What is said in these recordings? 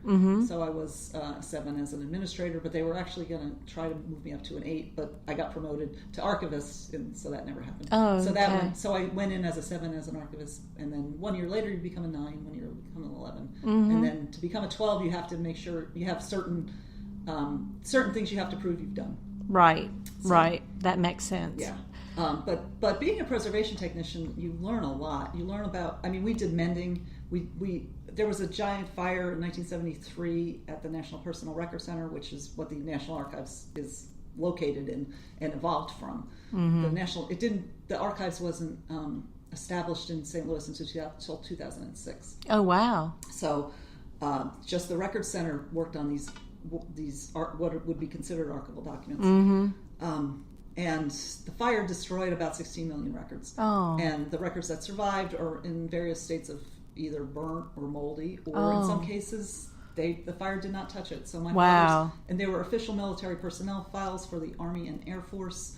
Mm-hmm. So I was 7 as an administrator, but they were actually going to try to move me up to an 8, but I got promoted to archivist, and so that never happened. Oh, so okay. So I went in as a 7 as an archivist, and then 1 year later you become a 9, 1 year you become an 11, Mm-hmm. and then to become a 12 you have to make sure you have certain things you have to prove you've done. Right, right. That makes sense. Yeah. But being a preservation technician, you learn a lot. You learn about, I mean, we did mending. There was a giant fire in 1973 at the National Personal Record Center, which is what the National Archives is located in and evolved from. Mm-hmm. The archives wasn't established in St. Louis until 2006. Oh, wow. So just the Record Center worked on these what would be considered archival documents. Mm-hmm. And the fire destroyed about 16 million records. Oh. And the records that survived are in various states of either burnt or moldy, or in some cases the fire did not touch it. So my father's, and they were official military personnel files for the Army and Air Force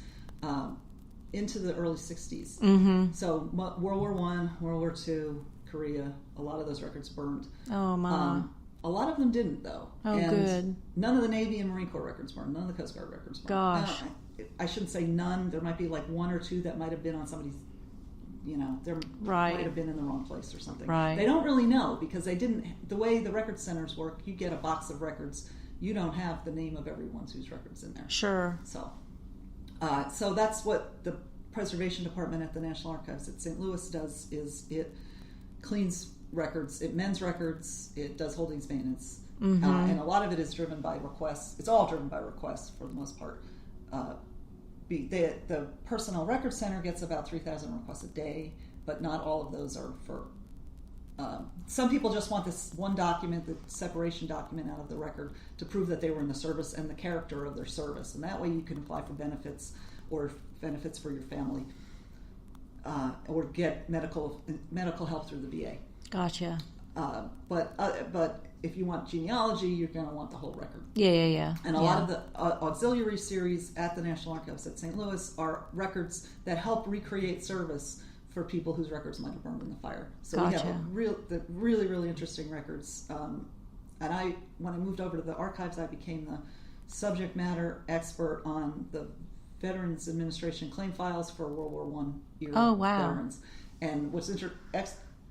into the early 60s. Mm-hmm. So World War I, World War II, Korea, a lot of those records burned. Oh, my. A lot of them didn't, though. Oh, and good. None of the Navy and Marine Corps records burned. None of the Coast Guard records burned. Gosh. I shouldn't say none. There might be like 1 or 2 that might have been on somebody's, there Right. might have been in the wrong place or something. Right. They don't really know because they didn't, the way the record centers work, you get a box of records. You don't have the name of everyone whose record's in there. Sure. So that's what the preservation department at the National Archives at St. Louis does, is it cleans records, it mends records, it does holdings maintenance. Mm-hmm. And a lot of it is driven by requests. It's all driven by requests for the most part. The Personnel Record Center gets about 3,000 requests a day, but not all of those are for... some people just want this one document, the separation document out of the record, to prove that they were in the service and the character of their service. And that way you can apply for benefits or benefits for your family, or get medical help through the VA. Gotcha. But if you want genealogy, you're going to want the whole record. Yeah. And a lot of the auxiliary series at the National Archives at St. Louis are records that help recreate service for people whose records might have burned in the fire. So Gotcha. we have really, really interesting records. And when I moved over to the archives, I became the subject matter expert on the Veterans Administration claim files for World War I era veterans. And what's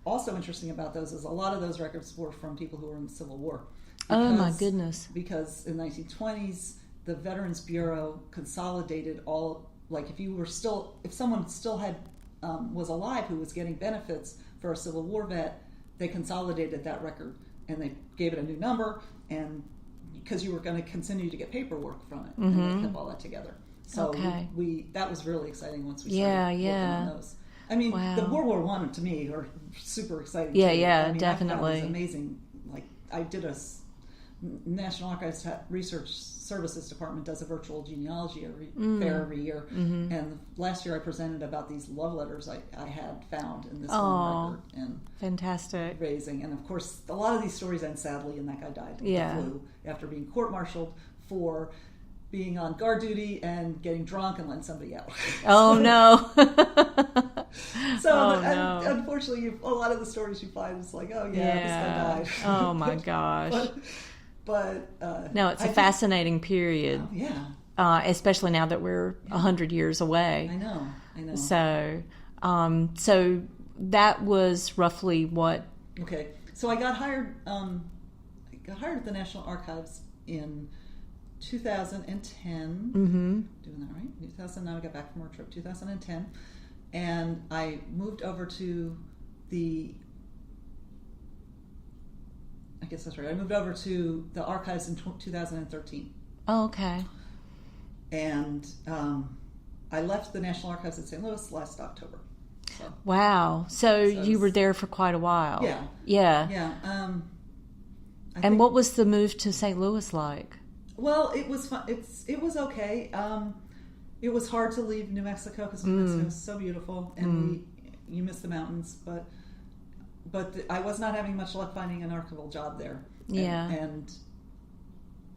also interesting about those is a lot of those records were from people who were in the Civil War. Oh my goodness. Because in the 1920s, the Veterans Bureau consolidated all, like if someone still had, was alive who was getting benefits for a Civil War vet, they consolidated that record and they gave it a new number, and because you were going to continue to get paperwork from it, and they kept all that together. So that was really exciting once we started working on those. I mean, the World War I to me are super exciting. Yeah, too. yeah, I mean, definitely. I found it was amazing. Like, I did National Archives Research Services Department does a virtual genealogy fair every year. Mm-hmm. And last year I presented about these love letters I had found in this one record. And fantastic. Raising. And of course, a lot of these stories end sadly, and that guy died of the flu after being court-martialed for being on guard duty and getting drunk and letting somebody out. Oh, no. Unfortunately, a lot of the stories you find is like, oh, yeah. This guy died. Oh, my gosh. No, it's a fascinating period. Oh, yeah. Especially now that we're 100 years away. I know. So that was roughly what? Okay. So I got hired at the National Archives in 2010. Mm-hmm. Doing that right? 2009, I got back from our trip, 2010. And I moved over to I guess that's right. I moved over to the archives in 2013. Oh, okay. And I left the National Archives at St. Louis last October. So, wow. So you were there for quite a while. Yeah. Yeah. Yeah. And what was the move to St. Louis like? Well, it was fun. It was okay. It was hard to leave New Mexico because New Mexico is so beautiful, and you miss the mountains. But I was not having much luck finding an archival job there. Yeah. And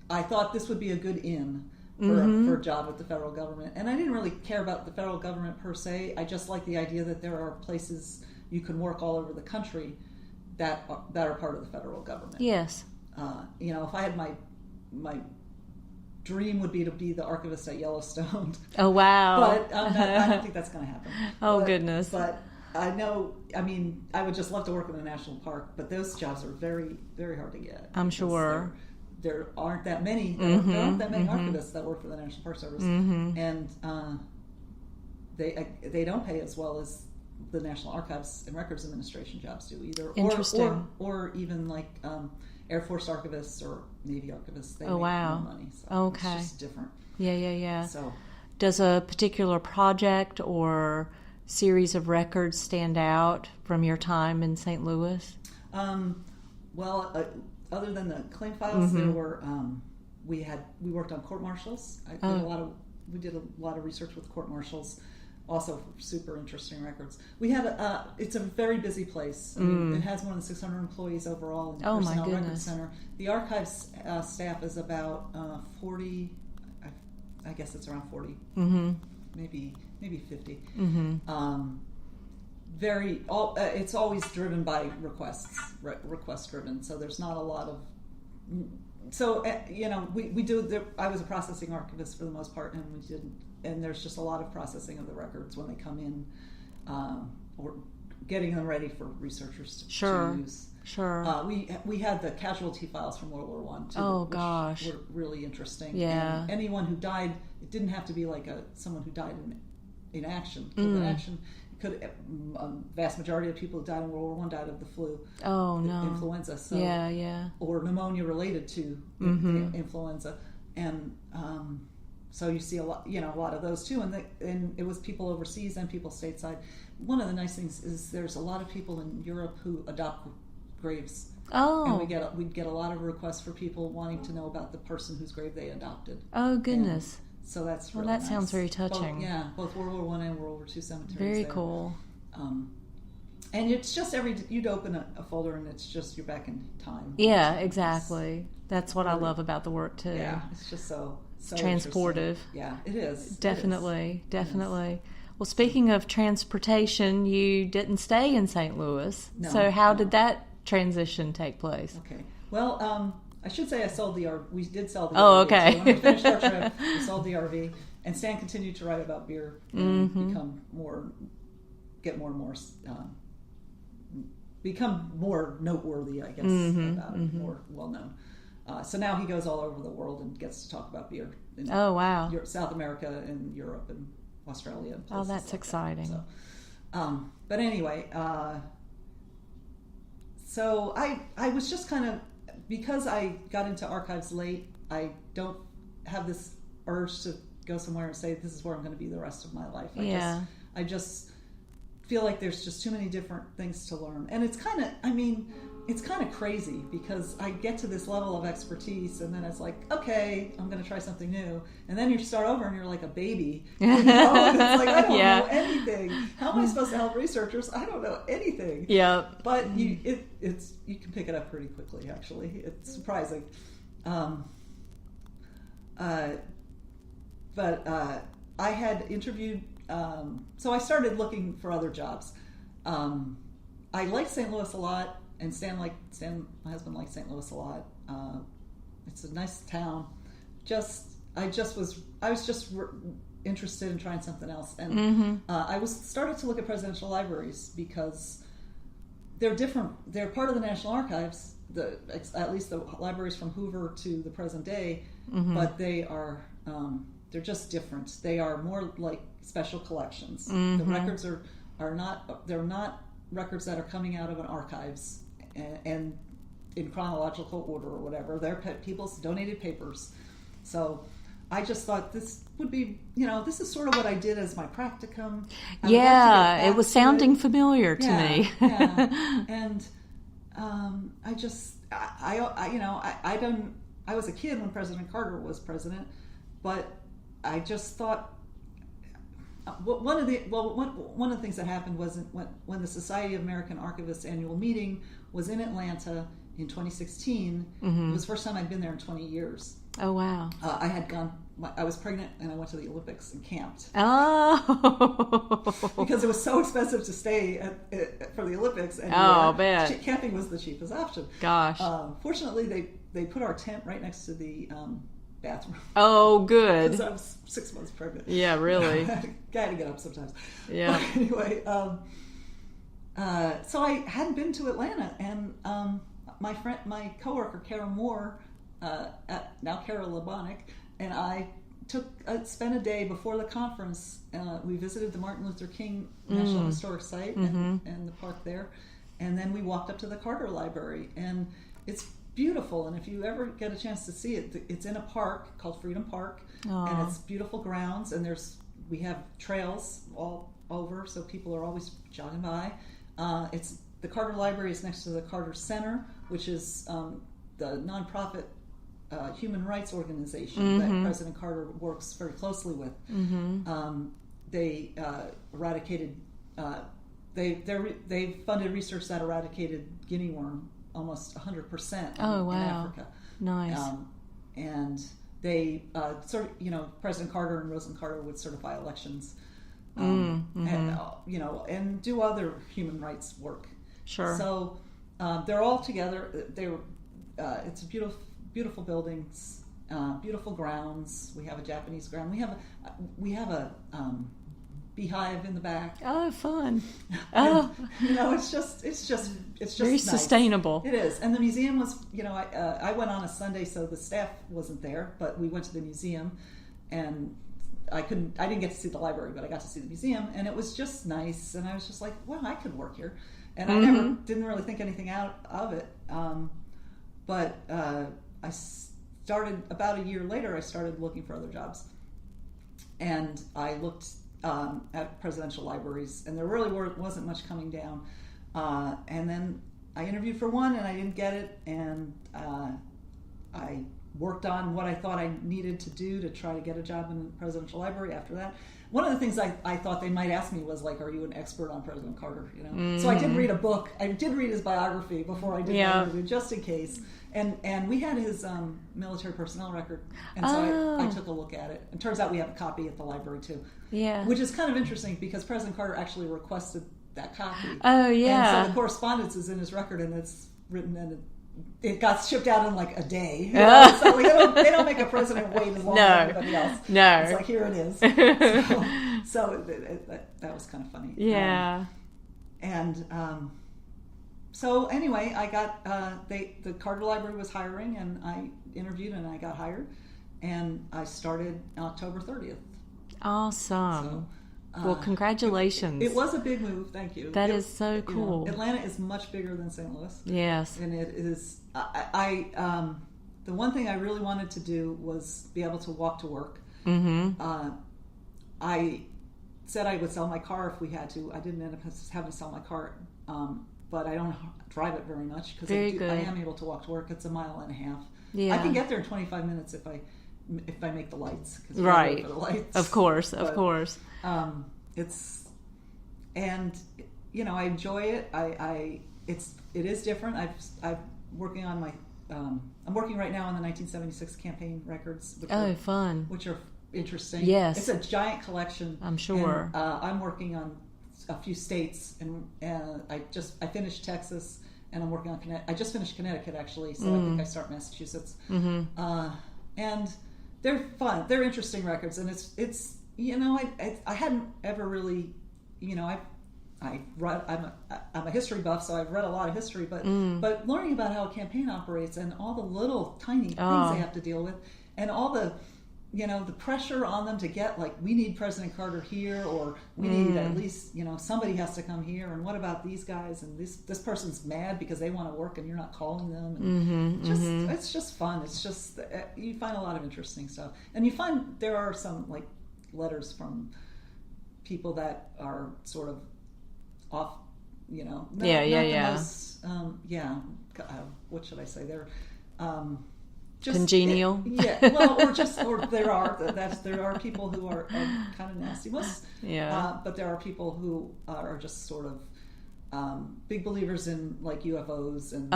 I thought this would be a good in for a job with the federal government. And I didn't really care about the federal government per se. I just like the idea that there are places you can work all over the country that are part of the federal government. Yes. If I had my dream would be to be the archivist at Yellowstone. Oh, wow. But I don't think that's going to happen. Oh, goodness. But I know, I would just love to work in a national park, but those jobs are very, very hard to get. I'm sure. There aren't that many. Mm-hmm. There aren't that many archivists that work for the National Park Service, mm-hmm. and they don't pay as well as the National Archives and Records Administration jobs do either. Interesting. Or even like Air Force archivists or Navy archivists. They make wow. more money. So okay. It's just different. Yeah. So, does a particular project or series of records stand out from your time in St. Louis? Other than the claim files, mm-hmm. there were we worked on court martials. We did a lot of research with court martials, also for super interesting records. We had it's a very busy place. It has more than 600 employees overall in the Personnel Records Center. The archives staff is about 40. I guess it's around 40, mm-hmm. maybe 50. Mm-hmm. It's always driven by request driven. So there's not a lot of. So we do. I was a processing archivist for the most part, and we didn't. And there's just a lot of processing of the records when they come in, or getting them ready for researers to use. Sure. We had the casualty files from World War One too. Oh gosh, were really interesting. Yeah. And anyone who died, it didn't have to be like someone who died in action. Killed in action. Vast majority of people who died in World War One died of the flu. Oh no. Influenza. So, yeah. Or pneumonia related to mm-hmm. influenza, and so you see a lot of those too. And it was people overseas and people stateside. One of the nice things is there's a lot of people in Europe who adopt graves. Oh. And we'd get a lot of requests for people wanting to know about the person whose grave they adopted. Oh goodness. And so that's really that nice. sounds very touching. Both World War One and World War II cemeteries. Very there. cool. And it's just you'd open a folder and it's just you're back in time. Yeah, exactly. That's what I love about the work too. Yeah, it's just so transportive. Yeah, it is. Definitely. Well, speaking of transportation, you didn't stay in St. Louis. No, so how did that transition take place? Okay. Well, I should say I sold the RV. We did sell the RV. Oh, okay. So when we finished our trip, we sold the RV. And Stan continued to write about beer and become more noteworthy, I guess, about it, more well-known. So now he goes all over the world and gets to talk about beer. In South America and Europe and Australia. And places that's like exciting. That. So, but anyway, so I was just kind of, because I got into archives late, I don't have this urge to go somewhere and say, this is where I'm going to be the rest of my life. I just feel like there's just too many different things to learn. And it's kind of crazy because I get to this level of expertise and then it's like, okay, I'm going to try something new. And then you start over and you're like a baby. And it's like, I don't know anything. How am I supposed to help researchers? I don't know anything. Yeah. But you can pick it up pretty quickly, actually. It's surprising. But I had interviewed, so I started looking for other jobs. I liked St. Louis a lot. And Stan, my husband, liked St. Louis a lot. It's a nice town. I was just interested in trying something else, and I started to look at presidential libraries because they're different. They're part of the National Archives, at least the libraries from Hoover to the present day, but they are they're just different. They are more like special collections. The records are not. They're not records that are coming out of an archives and in chronological order or whatever. They're people's donated papers. So I just thought this would be, this is sort of what I did as my practicum. It was sounding familiar to me. And I was a kid when President Carter was president, but I just thought, one of the things that happened was when the Society of American Archivists annual meeting was in Atlanta in 2016. It was the first time I'd been there in 20 years. Oh wow! I was pregnant and I went to the Olympics and camped. Oh, because it was so expensive to stay for the Olympics. And man, camping was the cheapest option. Gosh. Fortunately, they put our tent right next to the bathroom. Oh, good. Because I was 6 months pregnant. Yeah, really. Got to get up sometimes. Yeah. But anyway, so I hadn't been to Atlanta, and my coworker Kara Moore, now Daria Labinsky, and I spent a day before the conference. We visited the Martin Luther King National Historic Site and the park there, and then we walked up to the Carter Library, and it's beautiful. And if you ever get a chance to see it, it's in a park called Freedom Park. Aww. And it's beautiful grounds, and we have trails all over, so people are always jogging by. The Carter Library is next to the Carter Center, which is the nonprofit human rights organization that President Carter works very closely with. They eradicated. They funded research that eradicated guinea worm almost 100% in Africa. Nice. And they President Carter and Rosalind Carter would certify elections, and and do other human rights work. Sure. So they're all together. It's a beautiful buildings, beautiful grounds. We have a Japanese ground. We have a beehive in the back. Oh, fun. It's just very nice. Sustainable. It is. And the museum was, I went on a Sunday, so the staff wasn't there, but we went to the museum, and I didn't get to see the library, but I got to see the museum, and it was just nice. And I was just like, well, I could work here. And I didn't really think anything out of it. But I started, about a year later, I started looking for other jobs. And I looked at presidential libraries, and there really wasn't much coming down. And then I interviewed for one, and I didn't get it, and I worked on what I thought I needed to do to try to get a job in the presidential library after that. One of the things I thought they might ask me was, like, are you an expert on President Carter? So I did read a book. I did read his biography before I did the interview, just in case. And we had his military personnel record, and so I took a look at it. And turns out we have a copy at the library too. Yeah. Which is kind of interesting because President Carter actually requested that copy. Oh, yeah. And so the correspondence is in his record, and it's written, and it got shipped out in like a day. So like, they don't make a president wait as long as everybody else. No. It's like, here it is. So that was kind of funny. Yeah. So anyway, I got the Carter Library was hiring, and I interviewed, and I got hired, and I started October 30th. Awesome. So, well, congratulations. It was a big move. Thank you. That is so cool. Atlanta is much bigger than St. Louis. Yes. And it is. The one thing I really wanted to do was be able to walk to work. I said I would sell my car if we had to. I didn't end up having to sell my car, but I don't drive it very much because I am able to walk to work. It's a mile and a half. Yeah. I can get there in 25 minutes if I make the lights. Right. For the lights. Of course. It's, and I enjoy it. It is different. I'm working on I'm working right now on the 1976 campaign records. Fun. Which are interesting. Yes. It's a giant collection. I'm sure. And, I'm working on a few states, and I finished Texas, and I'm working on Connecticut. I just finished Connecticut actually, so I think I start Massachusetts. And they're fun. They're interesting records, and it's I hadn't ever really, I'm a history buff, so I've read a lot of history, but learning about how a campaign operates and all the little tiny things they have to deal with, and all the the pressure on them to get, like, we need President Carter here, or we need at least somebody has to come here, and what about these guys, and this person's mad because they want to work and you're not calling them, and it's just fun. It's just, you find a lot of interesting stuff, and you find there are some, like, letters from people that are sort of off, not the most, what should I say? They're just congenial. There are people who are kind of nasty. But there are people who are just sort of big believers in, like, UFOs and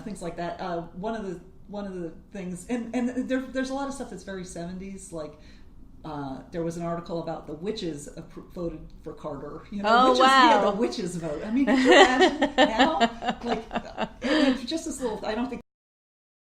things like that. One of the things, and there's a lot of stuff that's very 70s, like there was an article about the witches voted for Carter. You know, Oh, witches, wow. Yeah, the witches vote. I mean, can you imagine now? Like, and just this little, I don't think